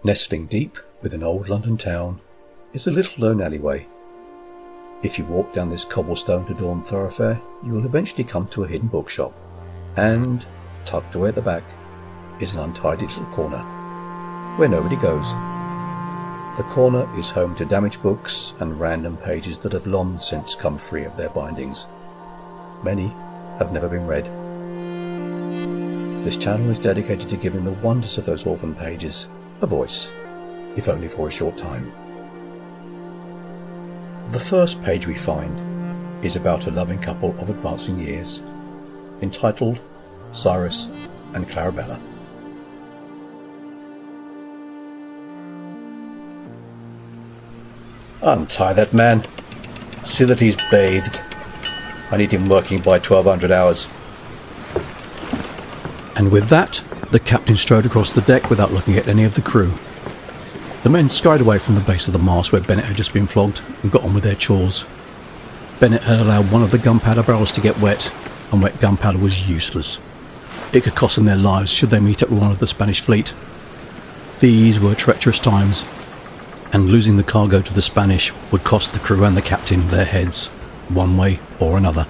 Nestling deep within old London town is a little-known alleyway. If you walk down this cobblestone-adorned thoroughfare, you will eventually come to a hidden bookshop, and, tucked away at the back, is an untidy little corner, where nobody goes. The corner is home to damaged books and random pages that have long since come free of their bindings. Many have never been read. This channel is dedicated to giving the wonders of those orphan pages a voice, if only for a short time. The first page we find is about a loving couple of advancing years, entitled Cyrus and Clarabella. Untie that man. See that he's bathed. I need him working by 1200 hours. And with that, the captain strode across the deck without looking at any of the crew. The men scurried away from the base of the mast where Bennett had just been flogged and got on with their chores. Bennett had allowed one of the gunpowder barrels to get wet, and wet gunpowder was useless. It could cost them their lives should they meet up with one of the Spanish fleet. These were treacherous times, and losing the cargo to the Spanish would cost the crew and the captain their heads, one way or another.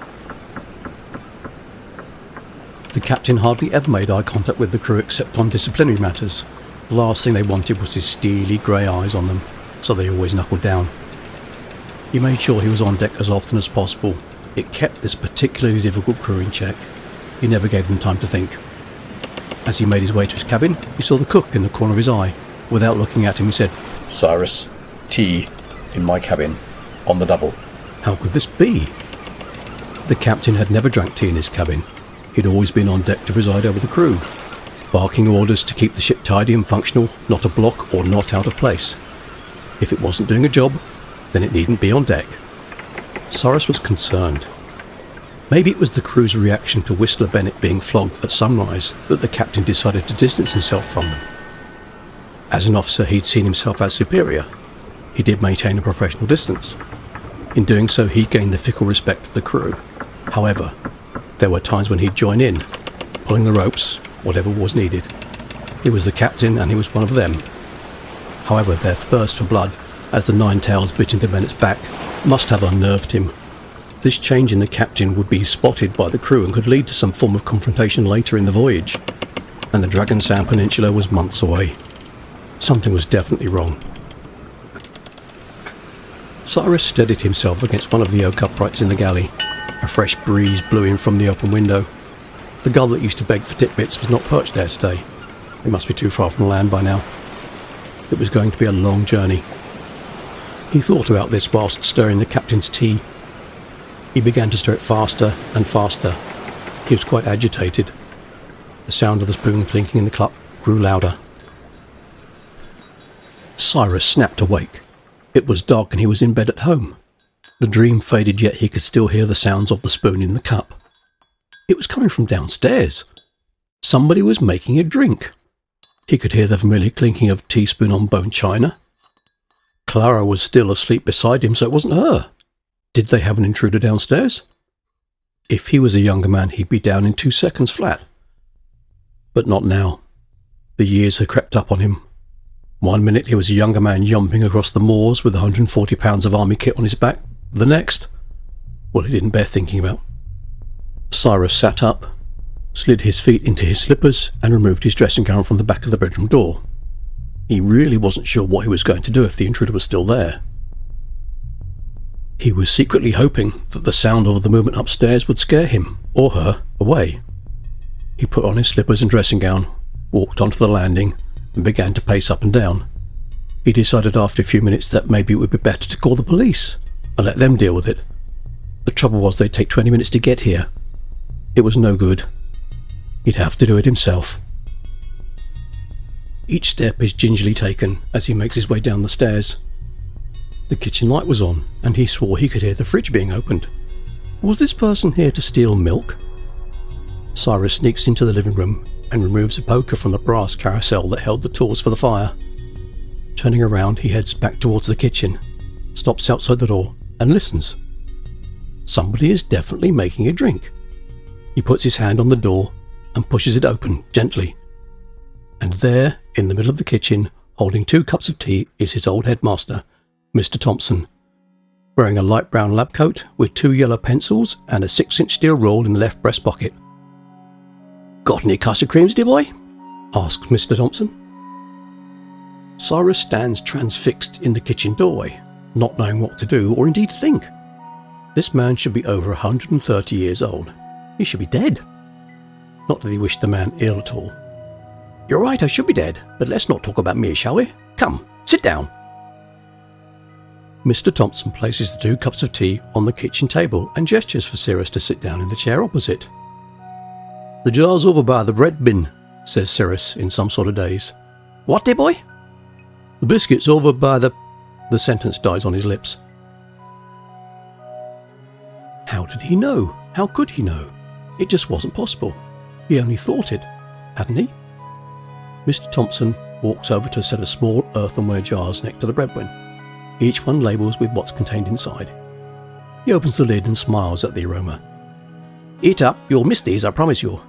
The captain hardly ever made eye contact with the crew except on disciplinary matters. The last thing they wanted was his steely grey eyes on them, so they always knuckled down. He made sure he was on deck as often as possible. It kept this particularly difficult crew in check. He never gave them time to think. As he made his way to his cabin, he saw the cook in the corner of his eye. Without looking at him, he said, Cyrus, tea in my cabin, on the double. How could this be? The captain had never drank tea in his cabin. He'd always been on deck to preside over the crew, barking orders to keep the ship tidy and functional, not a block or not out of place. If it wasn't doing a job, then it needn't be on deck. Cyrus was concerned. Maybe it was the crew's reaction to Whistler Bennett being flogged at sunrise that the captain decided to distance himself from them. As an officer, he'd seen himself as superior. He did maintain a professional distance. In doing so, he gained the fickle respect of the crew. However, there were times when he'd join in, pulling the ropes, whatever was needed. He was the captain and he was one of them. However, their thirst for blood, as the nine tails bit into Bennett's back, must have unnerved him. This change in the captain would be spotted by the crew and could lead to some form of confrontation later in the voyage. And the Dragonflies Peninsula was months away. Something was definitely wrong. Cyrus steadied himself against one of the oak uprights in the galley. A fresh breeze blew in from the open window. The gull that used to beg for titbits was not perched there today. It must be too far from the land by now. It was going to be a long journey. He thought about this whilst stirring the captain's tea. He began to stir it faster and faster. He was quite agitated. The sound of the spoon clinking in the cup grew louder. Cyrus snapped awake. It was dark and he was in bed at home. The dream faded, yet he could still hear the sounds of the spoon in the cup. It was coming from downstairs. Somebody was making a drink. He could hear the familiar clinking of teaspoon on bone china. Clara was still asleep beside him, so it wasn't her. Did they have an intruder downstairs? If he was a younger man, he'd be down in 2 seconds flat. But not now. The years had crept up on him. 1 minute he was a younger man jumping across the moors with 140 pounds of army kit on his back. The next, well, he didn't bear thinking about. Cyrus sat up, slid his feet into his slippers and removed his dressing gown from the back of the bedroom door. He really wasn't sure what he was going to do if the intruder was still there. He was secretly hoping that the sound of the movement upstairs would scare him, or her, away. He put on his slippers and dressing gown, walked onto the landing and began to pace up and down. He decided after a few minutes that maybe it would be better to call the police and let them deal with it. The trouble was they'd take 20 minutes to get here. It was no good. He'd have to do it himself. Each step is gingerly taken as he makes his way down the stairs. The kitchen light was on, and he swore he could hear the fridge being opened. Was this person here to steal milk? Cyrus sneaks into the living room and removes a poker from the brass carousel that held the tools for the fire. Turning around, he heads back towards the kitchen, stops outside the door, and listens. Somebody is definitely making a drink. He puts his hand on the door and pushes it open gently. And there, in the middle of the kitchen, Holding 2 cups of tea is his old headmaster, Mr. Thompson, wearing a light brown lab coat with 2 yellow pencils and a 6-inch steel rule in the left breast pocket. "Got any custard creams, dear boy?" asks Mr. Thompson. Cyrus stands transfixed in the kitchen doorway, not knowing what to do or indeed think. This man should be over 130 years old. He should be dead. Not that he wished the man ill at all. "You're right, I should be dead, but let's not talk about me, shall we? Come, sit down." Mr. Thompson places the 2 cups of tea on the kitchen table and gestures for Cyrus to sit down in the chair opposite. "The jar's over by the bread bin," says Cyrus in some sort of daze. "What, dear boy?" "The biscuit's over by the..." The sentence dies on his lips. How did he know? How could he know? It just wasn't possible. He only thought it, hadn't he? Mr. Thompson walks over to a set of small earthenware jars next to the bread bin. Each one labels with what's contained inside. He opens the lid and smiles at the aroma. "Eat up, you'll miss these, I promise you."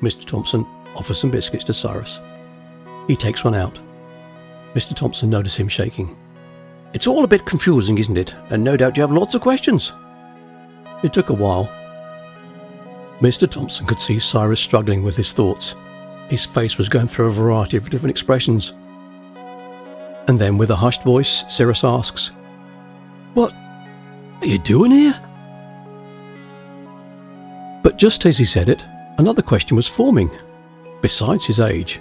Mr. Thompson offers some biscuits to Cyrus. He takes one out. Mr. Thompson notices him shaking. "It's all a bit confusing, isn't it? And no doubt you have lots of questions." It took a while. Mr. Thompson could see Cyrus struggling with his thoughts. His face was going through a variety of different expressions. And then, with a hushed voice, Cyrus asks, "What are you doing here?" But just as he said it, another question was forming. Besides his age,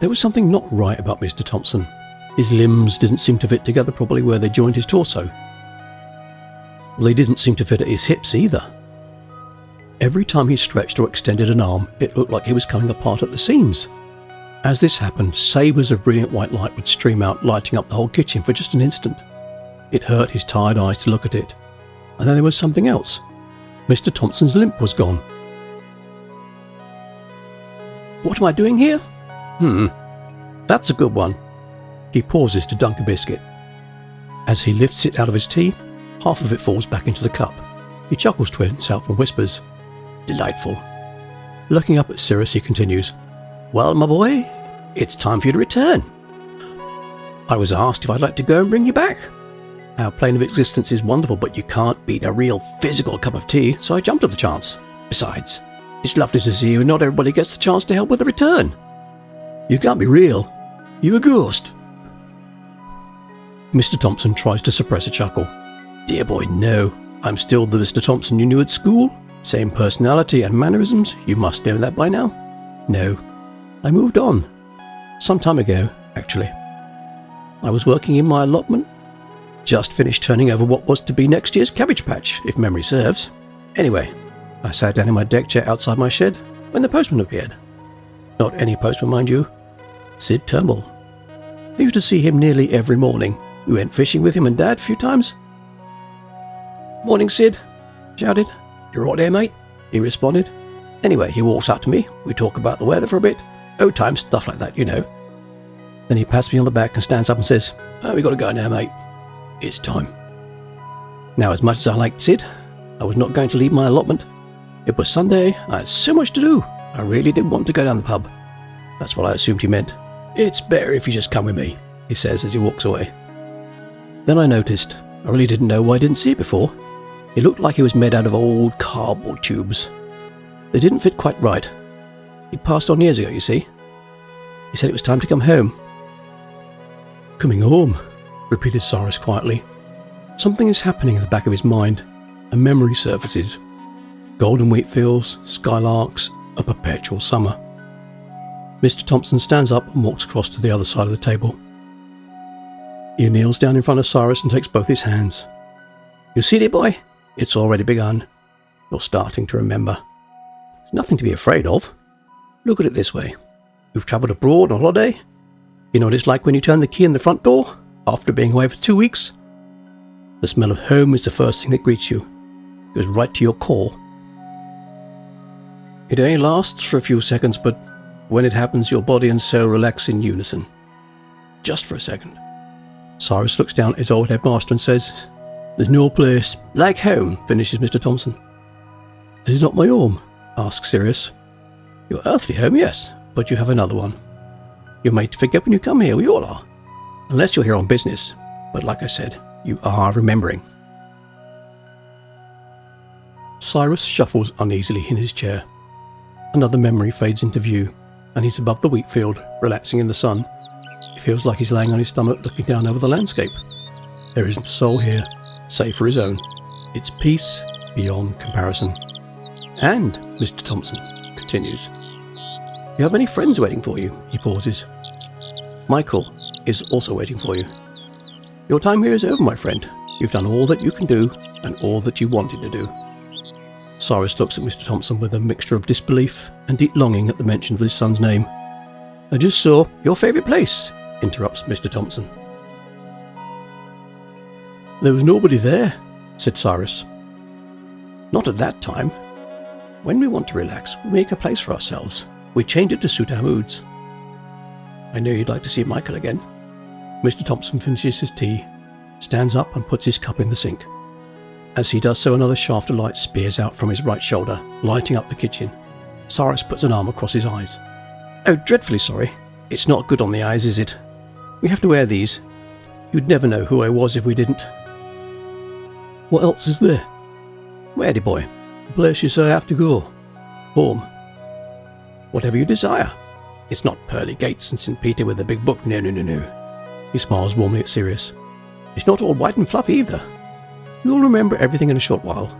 there was something not right about Mr. Thompson. His limbs didn't seem to fit together properly where they joined his torso. They didn't seem to fit at his hips either. Every time he stretched or extended an arm, it looked like he was coming apart at the seams. As this happened, sabres of brilliant white light would stream out, lighting up the whole kitchen for just an instant. It hurt his tired eyes to look at it. And then there was something else. Mr. Thompson's limp was gone. "What am I doing here? That's a good one." He pauses to dunk a biscuit. As he lifts it out of his tea, half of it falls back into the cup. He chuckles to himself and whispers, "Delightful." Looking up at Cyrus, he continues, "Well, my boy, it's time for you to return. I was asked if I'd like to go and bring you back. Our plane of existence is wonderful, but you can't beat a real physical cup of tea, so I jumped at the chance. Besides, it's lovely to see you, and not everybody gets the chance to help with the return. You can't be real. You're a ghost." Mr. Thompson tries to suppress a chuckle. "Dear boy, no. I'm still the Mr. Thompson you knew at school. Same personality and mannerisms. You must know that by now. No. I moved on. Some time ago, actually. I was working in my allotment. Just finished turning over what was to be next year's cabbage patch, if memory serves. Anyway, I sat down in my deck chair outside my shed when the postman appeared. Not any postman, mind you. Sid Turnbull. I used to see him nearly every morning. We went fishing with him and Dad a few times. "Morning, Sid," I shouted. "You're right there, mate," he responded. Anyway, he walks up to me. We talk about the weather for a bit. Old time stuff like that, you know. Then he pats me on the back and stands up and says, "Oh, we got to go now, mate. It's time." Now, as much as I liked Sid, I was not going to leave my allotment. It was Sunday. I had so much to do. I really did want to go down the pub. That's what I assumed he meant. "It's better if you just come with me," he says as he walks away. Then I noticed. I really didn't know why I didn't see it before. It looked like he was made out of old cardboard tubes. They didn't fit quite right. He'd passed on years ago, you see. He said it was time to come home. "Coming home," repeated Cyrus quietly. Something is happening in the back of his mind. A memory surfaces. Golden wheat fields, skylarks, a perpetual summer. Mr. Thompson stands up and walks across to the other side of the table. He kneels down in front of Cyrus and takes both his hands. "You see, dear boy? It's already begun. You're starting to remember. There's nothing to be afraid of. Look at it this way. You've travelled abroad on holiday. You know what it's like when you turn the key in the front door after being away for 2 weeks? The smell of home is the first thing that greets you. It goes right to your core. It only lasts for a few seconds, but when it happens, your body and soul relax in unison. Just for a second." Cyrus looks down at his old headmaster and says, "There's no place like home," finishes Mr. Thompson. "This is not my home?" asks Cyrus. "Your earthly home, yes, but you have another one. You're made to forget when you come here, we all are. Unless you're here on business, but like I said, you are remembering. Cyrus shuffles uneasily in his chair. Another memory fades into view, and he's above the wheat field, relaxing in the sun. He feels like he's laying on his stomach looking down over the landscape. There isn't a soul here, save for his own. It's peace beyond comparison. And, Mr. Thompson continues, you have many friends waiting for you. He pauses. Michael is also waiting for you. Your time here is over, my friend. You've done all that you can do, and all that you wanted to do. Cyrus looks at Mr. Thompson with a mixture of disbelief and deep longing at the mention of his son's name. I just saw your favourite place, interrupts Mr. Thompson. There was nobody there, said Cyrus. Not at that time. When we want to relax, we make a place for ourselves. We change it to suit our moods. I know you'd like to see Michael again. Mr. Thompson finishes his tea, stands up and puts his cup in the sink. As he does so, another shaft of light spears out from his right shoulder, lighting up the kitchen. Cyrus puts an arm across his eyes. Oh, dreadfully sorry. It's not good on the eyes, is it? We have to wear these. You'd never know who I was if we didn't. What else is there? Ready, boy. The place you say I have to go. Home. Whatever you desire. It's not pearly gates and St. Peter with a big book. No. He smiles warmly at Sirius. It's not all white and fluffy either. You'll remember everything in a short while.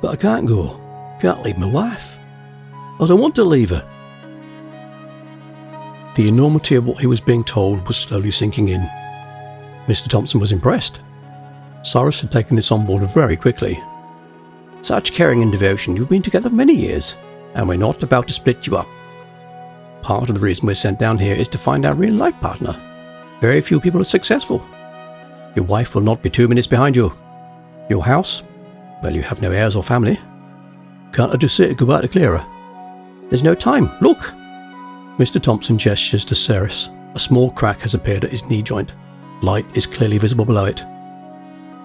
But I can't go. Can't leave my wife. I don't want to leave her. The enormity of what he was being told was slowly sinking in. Mr. Thompson was impressed. Cyrus had taken this on board very quickly. Such caring and devotion. You've been together for many years, and we're not about to split you up. Part of the reason we're sent down here is to find our real-life partner. Very few people are successful. Your wife will not be 2 minutes behind you. Your house? Well, you have no heirs or family. Can't I just say to go back to Clara? There's no time. Look! Mr. Thompson gestures to Cyrus. A small crack has appeared at his knee joint. Light is clearly visible below it.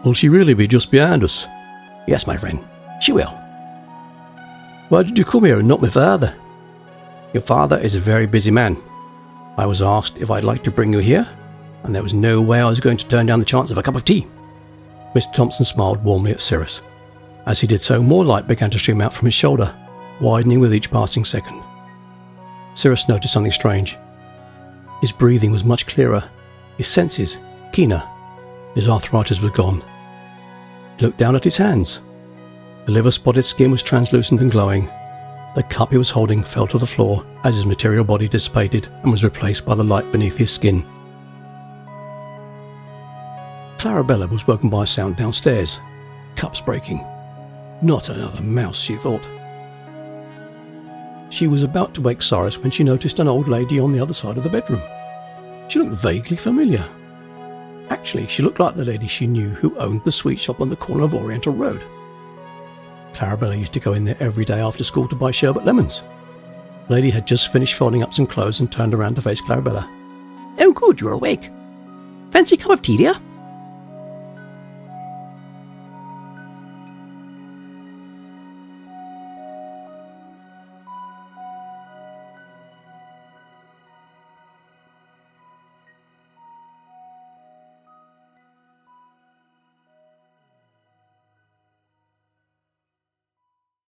Will she really be just behind us? Yes, my friend. She will. Why did you come here and not my father? Your father is a very busy man. I was asked if I'd like to bring you here, and there was no way I was going to turn down the chance of a cup of tea. Mr. Thompson smiled warmly at Cyrus. As he did so, more light began to stream out from his shoulder, widening with each passing second. Cyrus noticed something strange. His breathing was much clearer, his senses keener. His arthritis was gone. He looked down at his hands. The liver-spotted skin was translucent and glowing. The cup he was holding fell to the floor as his material body dissipated and was replaced by the light beneath his skin. Clarabella was woken by a sound downstairs. Cups breaking. Not another mouse, she thought. She was about to wake Cyrus when she noticed an old lady on the other side of the bedroom. She looked vaguely familiar. Actually, she looked like the lady she knew who owned the sweet shop on the corner of Oriental Road. Clarabella used to go in there every day after school to buy sherbet lemons. The lady had just finished folding up some clothes and turned around to face Clarabella. Oh good, you're awake. Fancy a cup of tea, dear?